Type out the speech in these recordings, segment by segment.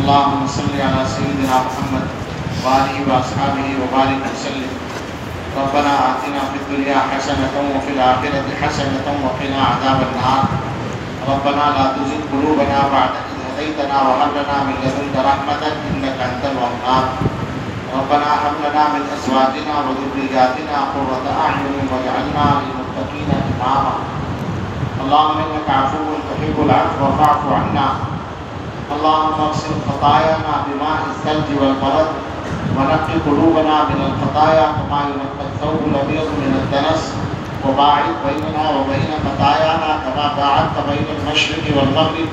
اللهم صل على سيدنا محمد وآله وأصحابه وبارك وسلم. ربنا آتنا في الدنيا حسنة وفي الآخرة حسنة وقنا عذاب النار. ربنا لا تزغ قلوبنا بعد إذ هديتنا وهب لنا من لدنك رحمة إنك أنت الوهاب. ربنا هب لنا من أزواجنا وذرياتنا قرة أعين واجعلنا للمتقين إماما. اللهم إنك عفو تحب العفو فاعف عنا. اللهم اغسل خطايانا بماء الثلج والبرد ونقي قلوبنا من الخطايا كما ينقى الثوب الأبيض من الدنس وباعد بيننا وبين خطايانا كما باعدت بين المشرق والمغرب.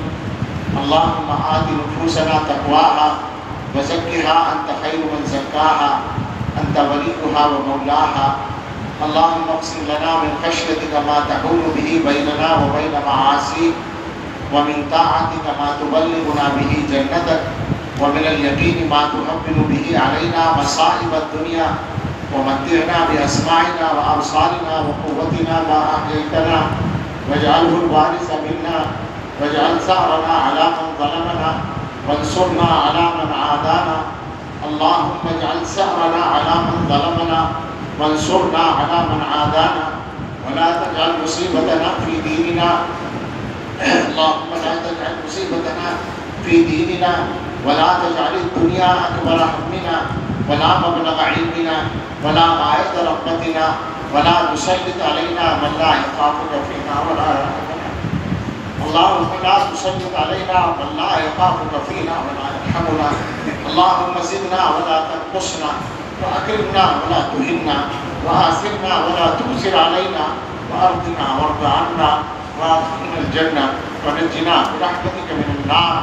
اللهم آت نفوسنا تقواها وزكها أنت خير من زكاها أنت وليها ومولاها. اللهم اقسم لنا من خشيتك ما تحول به بيننا وبين معاصيك ومن طاعتك ما تبلغنا به جنتك ومن اليقين ما تهون به علينا مصائب الدنيا ومتعنا بأسماعنا وأبصارنا وقوتنا ما أحييتنا واجعله الوارث منا واجعل ثأرنا على من ظلمنا وانصرنا على من عادانا. اللهم اجعل ثأرنا على من ظلمنا وانصرنا على من عادانا ولا تجعل مصيبتنا في ديننا. اللهم لا تجعل مصيبتنا في ديننا ولا تجعل الدنيا أكبر همنا ولا مبلغ علمنا ولا غاية رغبتنا ولا تسلط علينا من لا يخافك فينا ولا يرحمنا. اللهم لا تسلط علينا من لا يخافك فينا ولا يرحمنا. اللهم زدنا ولا تنقصنا وأكرمنا ولا تهنا وآثرنا ولا تؤثر علينا وأرضنا وارض عنا وادخلنا الجنة ونجنا برحمتك من النار.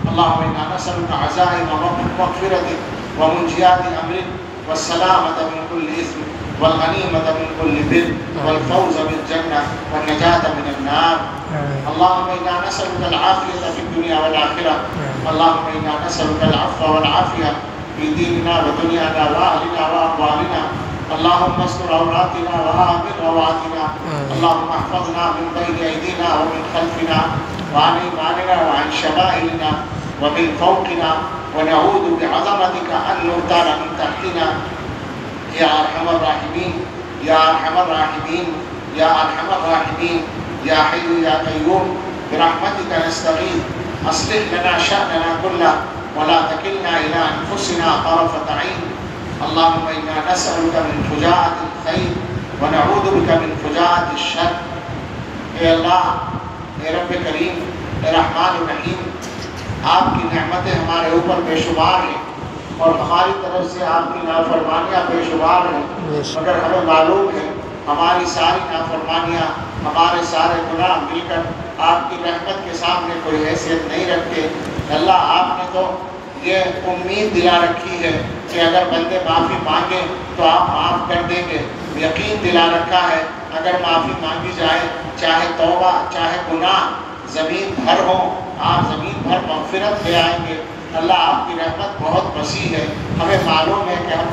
اللهم إنا نسألك عزائم مغفرتك ومنجيات أمرك والسلامة من كل إثم والغنيمة من كل بر والفوز بالجنة والنجاة من النار. اللهم إنا نسألك العافية في الدنيا والآخرة. اللهم إنا نسألك العفو والعافية في ديننا ودنيانا وأهلنا وأموالنا. اللهم استر عوراتنا وآمن روعاتنا. اللهم احفظنا من بين أيدينا ومن خلفنا وعن أيماننا وعن شمائلنا ومن فوقنا ونعوذ بعظمتك أن نغتال من تحتنا. يا أرحم الراحمين يا أرحم الراحمين يا أرحم الراحمين يا حي يا قيوم برحمتك نستغيث. أصلح لنا شأننا كله ولا تكلنا إلى أنفسنا طرفة عين. اللهم إنا نسألك من فجاءة الخير ونعوذ بك من فجاءة الشر. اے اللہ، اے رب کریم، اے رحمان الرحیم، آپ کی نعمتیں ہمارے اوپر بے شمار ہیں اور ہماری طرف سے آپ کی نافرمانیاں بے شمار ہیں، مگر ہمیں معلوم ہے ہماری ساری نافرمانیاں، ہمارے سارے گناہ مل کر آپ کی رحمت کے سامنے کوئی حیثیت نہیں رکھتے۔ اللہ، آپ نے تو یہ امید دلا رکھی ہے کہ اگر بندے معافی مانگیں تو آپ معاف کر دیں گے۔ یقین دلا رکھا ہے اگر معافی مانگی جائے، چاہے توبہ چاہے گناہ زمین بھر ہوں، آپ زمین بھر مغفرت لے آئیں گے۔ اللہ، آپ کی رحمت بہت وسیع ہے۔ ہمیں معلوم ہے کہ ہم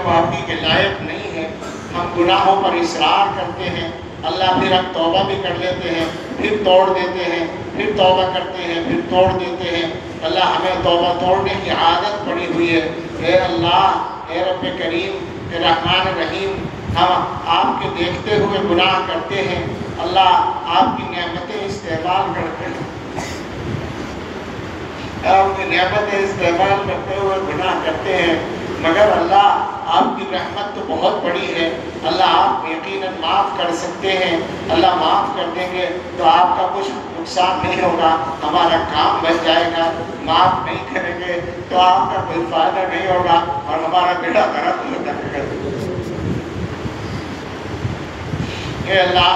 معافی کے لائق نہیں ہیں۔ ہم گناہوں پر اصرار کرتے ہیں۔ اللہ، پھر ہم توبہ بھی کر لیتے ہیں، پھر توڑ دیتے ہیں، پھر توبہ کرتے ہیں، پھر توڑ دیتے ہیں۔ اللہ، ہمیں توبہ توڑنے کی عادت پڑی ہوئی ہے۔ اے اللہ، اے رب کریم، اے رحمان الرحیم، ہم آپ کے دیکھتے ہوئے گناہ کرتے ہیں۔ اللہ، آپ کی نعمتیں استعمال کرتے ہیں، آپ کی نعمتیں استعمال کرتے ہوئے گناہ کرتے ہیں، مگر اللہ، آپ کی رحمت تو بہت بڑی ہے۔ اللہ، آپ یقیناً معاف کر سکتے ہیں۔ اللہ، معاف کر دیں گے تو آپ کا کچھ نقصان نہیں ہوگا، ہمارا کام بچ جائے گا۔ معاف نہیں کریں گے تو آپ کا کوئی فائدہ نہیں ہوگا اور ہمارا بیڑا غرق ہو جائے گا۔ اے اللہ،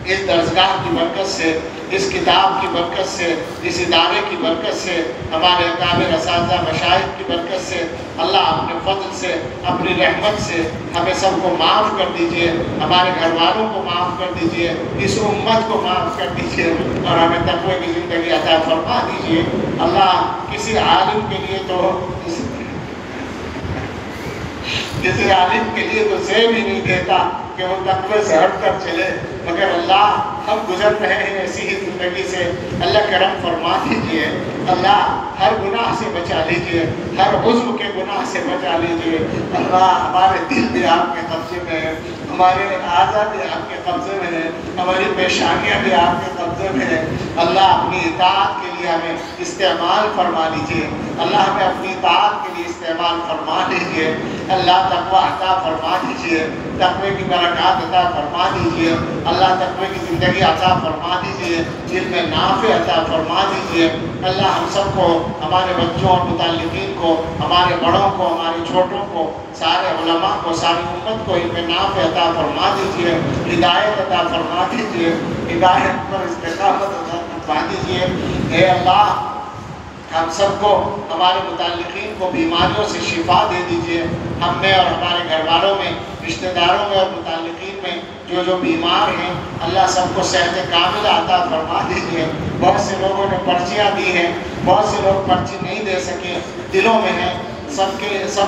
اس درسگاہ کی برکت سے، اس کتاب کی برکت سے، اس ادارے کی برکت سے، ہمارے اکابر اساتذہ مشائخ کی برکت سے، اللہ اپنے فضل سے، اپنی رحمت سے ہمیں سب کو معاف کر دیجئے، ہمارے گھر والوں کو معاف کر دیجئے، اس امت کو معاف کر دیجئے اور ہمیں تقوی کی زندگی عطا فرما دیجئے۔ اللہ، کسی عالم کے لیے تو زیب ہی نہیں دیتا کہ وہ تقوی سے ہٹ کر چلے، مگر اللہ ہم گزر رہے ہیں ایسی ہی زندگی سے، اللہ کرم فرما دیجئے، اللہ ہر گناہ سے بچا لیجئے، ہر عضو کے گناہ سے بچا لیجئے، اللہ ہمارے دل بھی آپ کے قبضے میں ہے، ہمارے اعضاء بھی آپ کے قبضے میں ہے، ہماری پیشانیاں بھی آپ کے قبضے میں ہے، اللہ اپنی اطاعت کے لیے ہمیں استعمال فرما لیجئے، اللہ ہمیں اپنی اطاعت کے لیے استعمال فرما لیجئے، اللہ تقوی عطا فرما دیجئے، تقوی کی برکات عطا فرما دیجئے، اللہ تقوی کی زندگی عطا فرما دیجئے، علم نافع عطا فرما دیجئے، اللہ ہم سب کو، ہمارے بچوں اور متعلقین کو، ہمارے بڑوں کو، ہمارے چھوٹوں کو، سارے علماء کو، ساری امت کو علم نافع عطا فرما دیجئے، ہدایت عطا فرما دیجئے، ہدایت پر استقامت عطا فرما دیجئے۔ اے اللہ ہم سب کو، ہمارے متعلقین کو بیماریوں سے شفا دے دیجئے، ہم میں اور ہمارے گھر والوں میں، رشتہ داروں میں اور متعلقین میں جو بیمار ہیں، اللہ سب کو صحت کاملہ عطا فرما دیجئے۔ بہت سے لوگوں نے پرچیاں دی ہیں، بہت سے لوگ پرچی نہیں دے سکے، دلوں میں ہیں، سب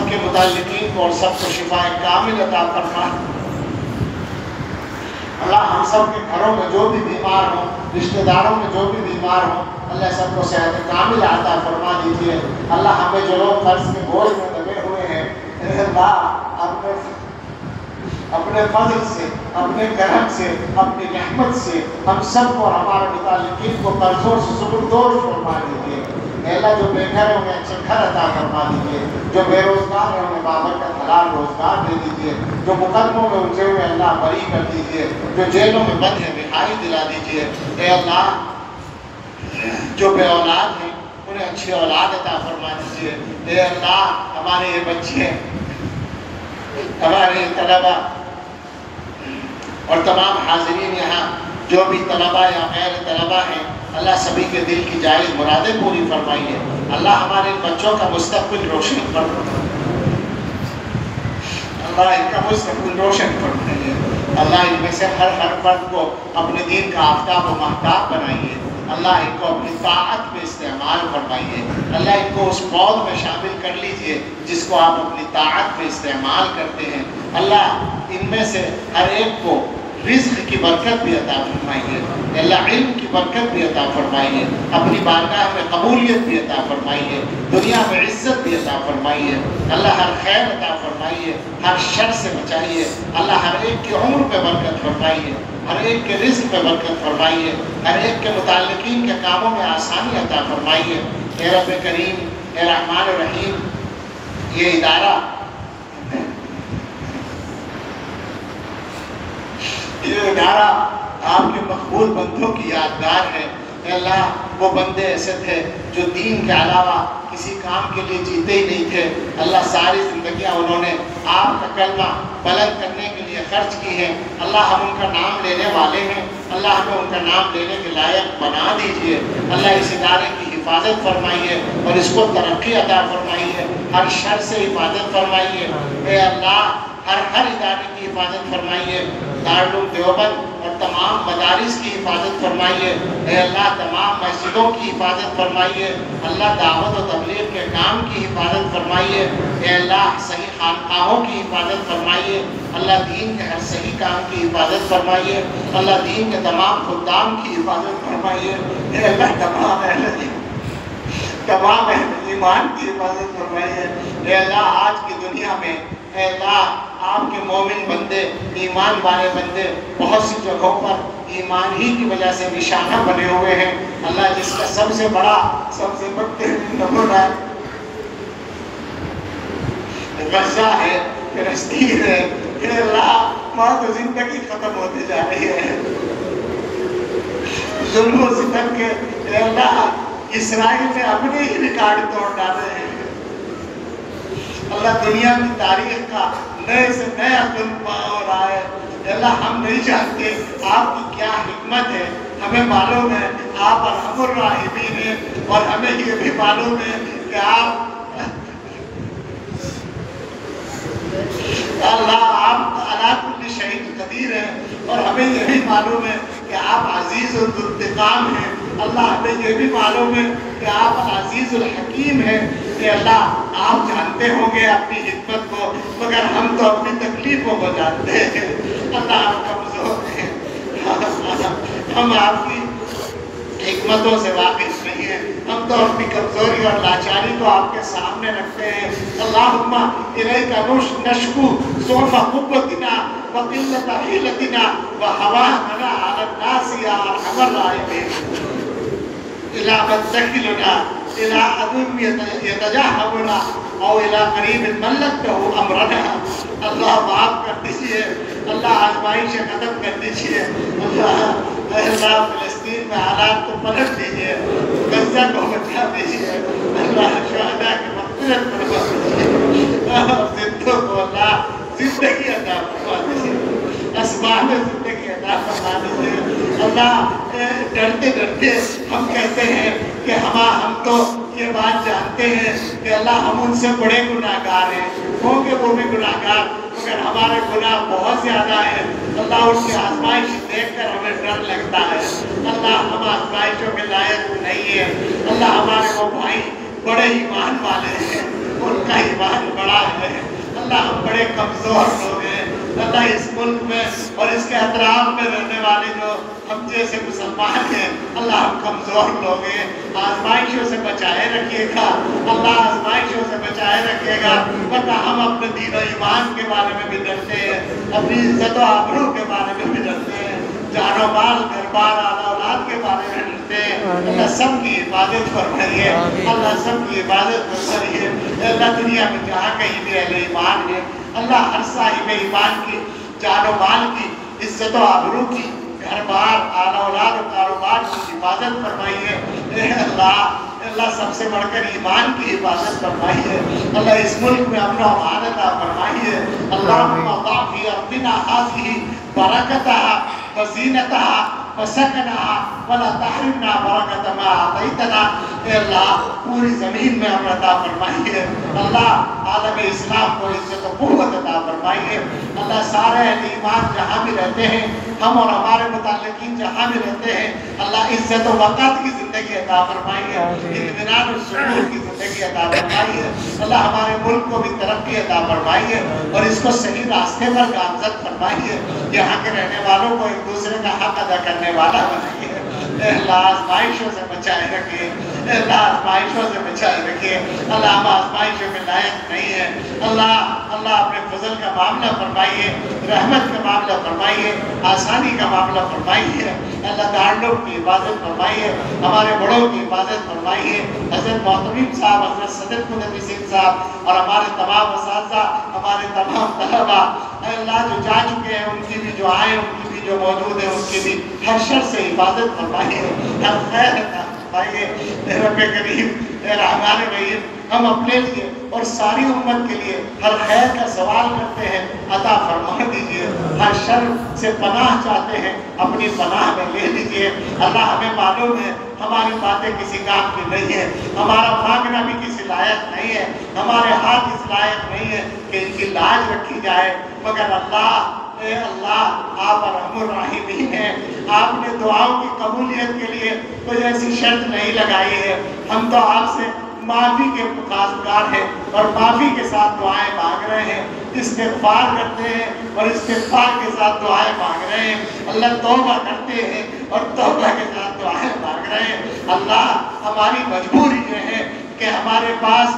کے متعلقین کو اور سب کو شفا کامل عطا فرما۔ اللہ ہم سب کے گھروں میں جو بھی بیمار ہوں، رشتہ داروں میں جو بھی بیمار ہوں، اللہ سب کو صحت کامل عطا فرما دیجئے۔ اللہ ہمیں جو لوگ قرض کے بوجھ میں دبے ہوئے ہیں، اے اللہ اپنے فضل سے، اپنے کرم سے، اپنی رحمت سے ہم سب کو اور ہمارے متعلقین کو قرضوں سے زبردوش فرما دیجئے۔ اے اللہ جو بے گھر ہیں انہیں اچھے گھر عطا فرما دیجئے، جو بے روزگار ہیں انہیں بابرکت حلال روزگار دے دیجئے، جو مقدموں میں الجھے ہوئے اللہ بری کر دیجئے، جو جیلوں میں بند ہیں رہائی دلا دیجئے۔ اے اللہ جو بے اولاد ہیں انہیں اچھی اولاد عطا فرما دیجئے۔ اے اللہ ہمارے یہ بچے، ہمارے طلبہ اور تمام حاضرین یہاں جو بھی طلبہ یا غیر طلبہ ہیں، اللہ سبھی کے دل کی جائز مرادیں پوری فرمائیے۔ اللہ ہمارے بچوں کا مستقبل روشن فرمائیے، اللہ ان کا مستقبل روشن فرمائیے، اللہ ان میں سے ہر فرد کو اپنے دین کا آفتاب و مہتاب بنائیے، اللہ ان کو اپنی طاعت میں استعمال فرمائیے، اللہ ان کو اس فوج میں شامل کر لیجئے جس کو آپ اپنی طاعت میں استعمال کرتے ہیں۔ اللہ ان میں سے ہر ایک کو رزق کی برکت بھی عطا فرمائیے، اللہ علم کی برکت بھی عطا فرمائیے، اپنی بارگاہ میں قبولیت بھی عطا فرمائیے، دنیا میں عزت بھی عطا فرمائیے، اللہ ہر خیر عطا فرمائیے، ہر شر سے بچائیے، اللہ ہر ایک کی عمر پہ برکت فرمائیے، ہر ایک کے رزق پہ برکت فرمائیے، ہر ایک کے متعلقین کے کاموں میں آسانی عطا فرمائیے۔ اے رب کریم، اے رحمان الرحیم، یہ ادارہ آپ کے مقبول بندوں کی یادگار ہے۔ اے اللہ وہ بندے ایسے تھے جو دین کے علاوہ کسی کام کے لیے جیتے ہی نہیں تھے، اللہ ساری زندگیاں انہوں نے آپ کا کلمہ بلند کرنے کے لیے خرچ کی ہیں۔ اللہ ہم ان کا نام لینے والے ہیں، اللہ ہمیں ان کا نام لینے کے لائق بنا دیجئے۔ اللہ اس ادارے کی حفاظت فرمائیے اور اس کو ترقی عطا فرمائیے، ہر شر سے حفاظت فرمائیے۔ اے اللہ ہر ادارے کی حفاظت فرمائیے، دارالعلوم دیوبند اور تمام مدارس کی حفاظت فرمائیے۔ اے اللہ تمام مسجدوں کی حفاظت فرمائیے، اللہ دعوت و تبلیغ کے کام کی حفاظت فرمائیے۔ اے اللہ صحیح خانقاہوں کی حفاظت فرمائیے، اللہ دین کے ہر صحیح کام کی حفاظت فرمائیے، اللہ دین کے تمام خدام کی حفاظت فرمائیے۔ اے اللہ تمام اہل ایمان کی حفاظت فرمائیے۔ اے اللہ آج کی دنیا میں، اے اللہ آپ کے مومن بندے، ایمان والے بندے بہت سی جگہوں پر ایمان ہی کی وجہ سے نشانہ بنے ہوئے ہیں، اللہ جس کا سب سے بڑا، سب سے بدترین نمونہ غزہ ہے، فلسطین ہے۔ اے اللہ وہاں تو زندگی ختم ہوتی جا رہی ہے، ظلم و ستم کے اے اللہ اسرائیل نے اپنے ہی ریکارڈ توڑ ڈالے ہیں۔ اللہ دنیا کی تاریخ کا نئے سے نیا ظلم ہو رہا ہے۔ اللہ ہم نہیں جانتے آپ کی کیا حکمت ہے، ہمیں معلوم ہے آپ ارحم الراحمین ہیں، اور ہمیں یہ بھی معلوم ہے کہ آپ علی کل شیء قدیر ہیں، اور ہمیں یہ بھی معلوم ہے کہ آپ عزیز الانتقام ہیں۔ اللہ ہمیں یہ بھی معلوم ہے کہ آپ عزیز الحکیم ہیں۔ کہ اللہ آپ جانتے ہوں گے اپنی حکمت کو، مگر ہم تو اپنی تکلیفوں کو جانتے ہیں۔ اللہ آپ کمزور ہیں، ہم آپ کی حکمتوں سے واقف نہیں ہیں، ہم تو اپنی کمزوری اور لاچاری کو آپ کے سامنے رکھتے ہیں۔ اللہم الیک نشکو ضعف قوتنا وقلت حیلتنا وہواننا علی الناس یا ارحم الراحمین، الی من تکلنا الی عدو یتجاہمنا او الی قریب ملکتہ امرنا۔ اللہ معاف کر دیجئے، اللہ آزمائش ختم کر دیجئے، اللہ فلسطین میں حالات کو پلٹ دیجئے، غزہ کو بچا دیجئے، اللہ شہداء کی مغفرت فرما دیجئے، زندوں کو اللہ زندگی عطا فرما دیجئے، اسباب زندگی عطا فرما دیجئے۔ اللہ ڈرتے ڈرتے ہم کہتے ہیں کہ ہم تو یہ بات جانتے ہیں کہ اللہ ہم ان سے بڑے گناہگار ہیں، ہوں گے وہ بھی گناہگار، مگر ہمارے گناہ بہت زیادہ ہیں۔ اللہ ان کی آزمائش دیکھ کر ہمیں ڈر لگتا ہے، اللہ ہم آزمائشوں کے لائق نہیں ہیں۔ اللہ ہمارے وہ بھائی بڑے ایمان والے ہیں، ان کا ایمان بڑا ہے، اللہ ہم بڑے کمزور لوگ ہیں۔ اللہ اس ملک میں اور اس کے اطراف میں رہنے والے جو ہم جیسے مسلمان ہیں، اللہ ہم کمزور لوگ ہیں، آزمائشوں سے بچائے رکھیے گا، اللہ آزمائشوں سے بچائے رکھے گا، ورنہ ہم اپنے دین و ایمان کے بارے میں بھی ڈرتے ہیں، اپنی عزت و آبرو کے بارے میں بھی ڈرتے ہیں، جان و مال گھر بار آل اولاد کے بارے میں ڈرتے ہیں۔ اللہ سب کی حفاظت فرمائیے، اللہ سب کی حفاظت فرمائیے۔ اللہ دنیا میں جہاں کہیں بھی اہل ایمان ہے، اللہ ہر صاحب ایمان کی جان و مال کی عزت و آبرو کی گھر بار آل اولاد و کاروبار کی حفاظت فرمائیے۔ اے اللہ سب سے بڑھ کر ایمان کی حفاظت فرمائیے۔ اللہ اس ملک میں امن و امان عطا فرمائیے۔ اللہم اضع فی ارضنا ھذہ برکتھا وزینتھا وسکنھا ولا تحرمنا برکۃ ما اعطیتنا۔ اے اللہ پوری زمین میں امن عطا فرمائیے، اللہ عالم اسلام کو عزت و قوت عطا فرمائیے۔ اللہ سارے اہل ایمان جہاں بھی رہتے ہیں، ہم اور ہمارے متعلقین جہاں بھی رہتے ہیں، اللہ عزت و وقت کی زندگی عطا فرمائیے، اطمینان و سکون کی زندگی عطا فرمائیے۔ اللہ ہمارے ملک کو بھی ترقی عطا فرمائیے اور اس کو صحیح راستے پر گامزن فرمائیے، یہاں کے رہنے والوں کو ایک دوسرے کا حق ادا کرنے والا بنائیے۔ اے اللہ آزمائشوں سے بچائے رکھیے، اے اللہ آزمائشوں سے بچائے رکھیے، اللہ ہم آزمائشوں کے لائق نہیں ہیں۔ اللہ اپنے فضل کا معاملہ فرمائیے، رحمت کا معاملہ فرمائیے، آسانی کا معاملہ فرمائیے۔ اللہ تعلق کی حفاظت فرمائیے، ہمارے بڑوں کی حفاظت فرمائیے، حضرت محتمیم صاحب، حضرت صدر مدرسین صاحب اور ہمارے تمام اساتذہ، ہمارے تمام طلبہ، اے اللہ جو جا چکے ہیں ان کی بھی جو آئے، ان کی بھی جو موجود ہیں، ان کی بھی ہر شر سے حفاظت فرمائیے، ہر خیر عطا فرمائیے۔ اے رب کریم، اے رحمان رحیم، ہم اپنے لیے اور ساری امت کے لیے ہر خیر کا سوال کرتے ہیں، عطا فرما دیجئے۔ ہر شر سے پناہ چاہتے ہیں، اپنی پناہ میں لے لیجئے۔ اللہ ہمیں معلوم ہے ہماری باتیں کسی کام کی نہیں ہے، ہمارا مانگنا بھی کسی لائق نہیں ہے، ہمارے ہاتھ اس لائق نہیں ہے کہ ان کی لاج رکھی جائے، مگر اللہ، اے اللہ آپ ارحم الراحمین ہیں، آپ نے دعاؤں کی قبولیت کے لیے کوئی ایسی شرط نہیں لگائی ہے۔ ہم تو آپ سے معافی کے خواستگار ہیں اور معافی کے ساتھ دعائیں مانگ رہے ہیں، استغفار کرتے ہیں اور استغفار کے ساتھ دعائیں مانگ رہے ہیں، اللہ توبہ کرتے ہیں اور توبہ کے ساتھ دعائیں مانگ رہے ہیں۔ اللہ ہماری مجبوری یہ ہے کہ ہمارے پاس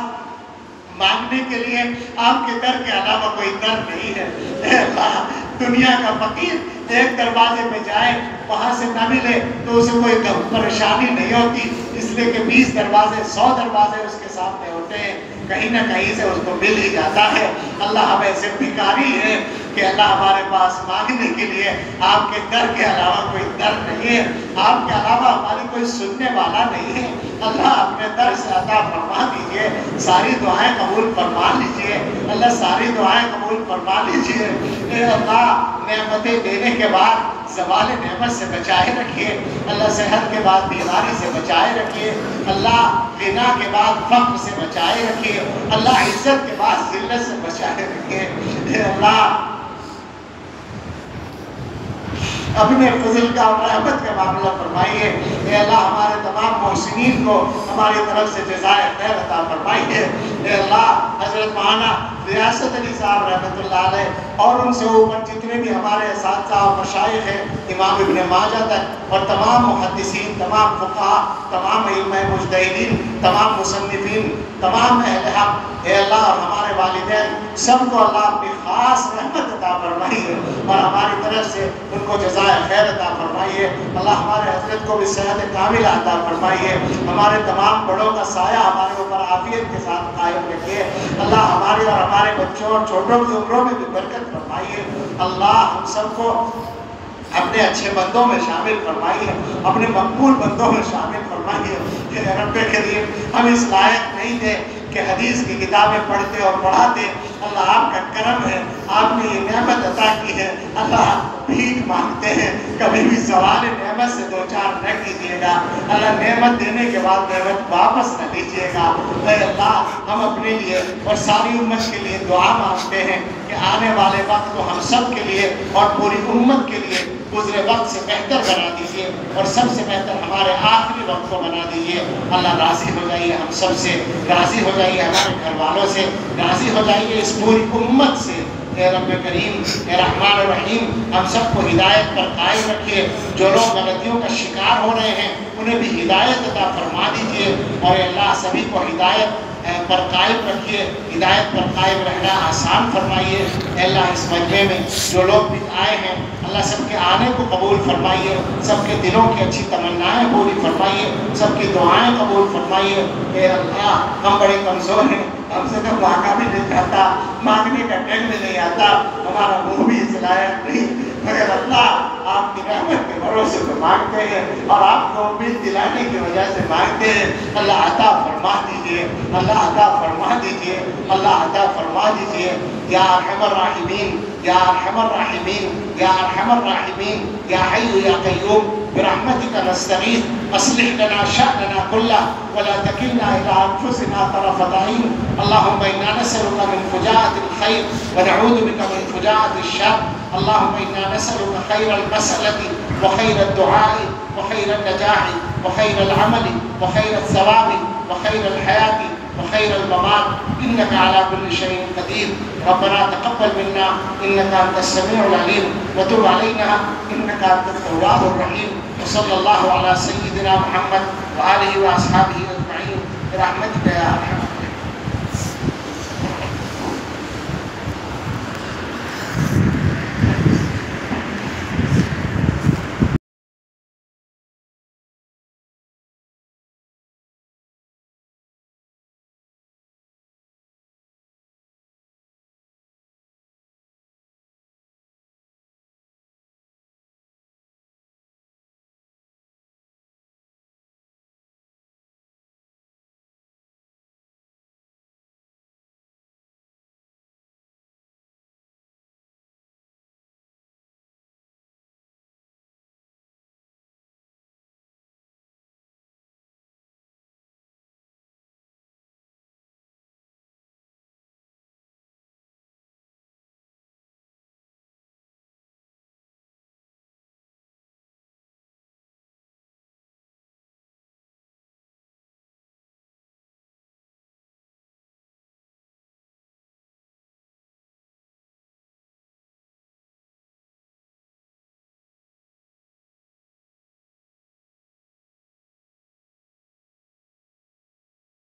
مانگنے کے لیے آپ کے در کے علاوہ کوئی در نہیں ہے۔ اے اللہ دنیا کا فقیر ایک دروازے پہ جائے، وہاں سے نہ ملے تو اسے کوئی پریشانی نہیں ہوتی، اس لیے کہ 20 دروازے 100 دروازے اس کے سامنے ہوتے ہیں، کہیں نہ کہیں سے اس کو مل ہی جاتا ہے۔ اللہ ہم ایسے بھکاری ہیں کہ اللہ ہمارے پاس مانگنے کے لیے آپ کے در کے علاوہ کوئی در نہیں ہے، آپ کے علاوہ ہماری کوئی سننے والا نہیں ہے۔ اللہ اپنے در سے عطا فرما دیجئے، ساری دعائیں قبول فرما لیجئے، اللہ ساری دعائیں قبول فرما لیجئے۔ اے اللہ نعمتیں دینے کے بعد زوال نعمت سے بچائے رکھیے، اللہ صحت کے بعد بیماری سے بچائے رکھیے، اللہ غنا کے بعد فقر سے بچائے رکھیے، اللہ عزت کے بعد ذلت سے بچائے رکھیے۔ اے اللہ اپنے فضل کا اور رحمت کا معاملہ فرمائیے۔ اے اللہ ہمارے تمام محسنین کو ہماری طرف سے جزائے خیر عطا فرمائیے۔ اے اللہ حضرت مولانا ریاست علی صاحب رحمۃ اللہ علیہ اور ان سے اوپر جتنے بھی ہمارے اساتذہ اور مشائخ ہیں، امام ابن ماجہ تک، اور تمام محدثین، تمام فقہاء، تمام ائمہ مجتہدین، تمام مصنفین، تمام اہل حق، اے اللہ اور ہمارے والدین سب کو اللہ اپنی خاص رحمت عطا فرمائیے اور ہماری طرف سے ان کو جزائے خیر عطا فرمائیے۔ اللہ ہمارے حضرت کو بھی صحت کاملہ عطا فرمائیے، ہمارے تمام بڑوں کا سایہ ہمارے اوپر عافیت کے ساتھ قائم رکھیے۔ اللہ ہمارے اور ہمارے بچوں اور چھوٹوں کی عمروں میں بھی برکت فرمائیے۔ اللہ ہم سب کو اپنے اچھے بندوں میں شامل فرمائیے، اپنے مقبول بندوں میں شامل فرمائیے۔ کہ رب کریم ہم اس لائق نہیں تھے کہ حدیث کی کتابیں پڑھتے اور پڑھاتے، اللہ آپ کا کرم ہے، آپ نے یہ نعمت عطا کی ہے۔ اللہ بھیک مانگتے ہیں، کبھی بھی سوال نعمت سے دو چار نہ کیجیے گا۔ اللہ نعمت دینے کے بعد نعمت واپس نہ لیجیے گا۔ اے اللہ ہم اپنے لیے اور ساری امت کے لیے دعا مانگتے ہیں کہ آنے والے وقت کو ہم سب کے لیے اور پوری امت کے لیے گزرے وقت سے بہتر بنا دیجیے، اور سب سے بہتر ہمارے آخری وقت کو بنا دیجیے۔ اللہ راضی ہو جائیے ہم سب سے، راضی ہو جائیے ہمارے گھر والوں سے، راضی ہو جائیے اس پوری امت سے۔ اے رب کریم، اے رحمان الرحیم، ہم سب کو ہدایت پر قائم رکھیے۔ جو لوگ غلطیوں کا شکار ہو رہے ہیں انہیں بھی ہدایت عطا فرما دیجیے، اور اے اللہ سبھی کو ہدایت پر قائم رکھیے، ہدایت پر قائم رہنا آسان فرمائیے۔ اے اللہ اس مجمع میں جو لوگ بھی آئے ہیں اللہ سب کے آنے کو قبول فرمائیے، سب کے دلوں کی اچھی تمنائیں پوری فرمائیے، سب کی دعائیں قبول فرمائیے۔ اے اللہ ہم بڑے کمزور ہیں، ہم سے تو مانگا بھی نہیں جاتا، مانگنے کا ٹائم بھی نہیں آتا، ہمارا منہ بھی اس لائق نہیں، مگر اللہ آپ کی رحمت کے بھروسے پہ مانگتے ہیں اور آپ کو امید دلانے کی وجہ سے مانگتے ہیں۔ اللہ عطا فرما دیجیے، اللہ عطا فرما دیجیے، اللہ عطا فرما دیجیے۔ یا ارحم الراحمین، یا ارحم الراحمین، یا ارحم الراحمین، یا حی یا قیوم برحمتک نستغیث اصلح لنا شأننا كله ولا تکلنا الى انفسنا طرفة عین۔ اللهم انا نسألك من فجاءة الخير ونعوذ بك من فجاءة الشر۔ اللهم انا نسألك خير المسألة وخير الدعاء وخير النجاح وخير العمل وخير الثواب وخير الحياة وخير الممات إنك على كل شيء قدير۔ ربنا تقبل منا إنك أنت السميع العليم وتب علينا إنك أنت التواب الرحيم۔ وصلى الله على سيدنا محمد وآله وأصحابه أجمعين برحمتك يا أرحم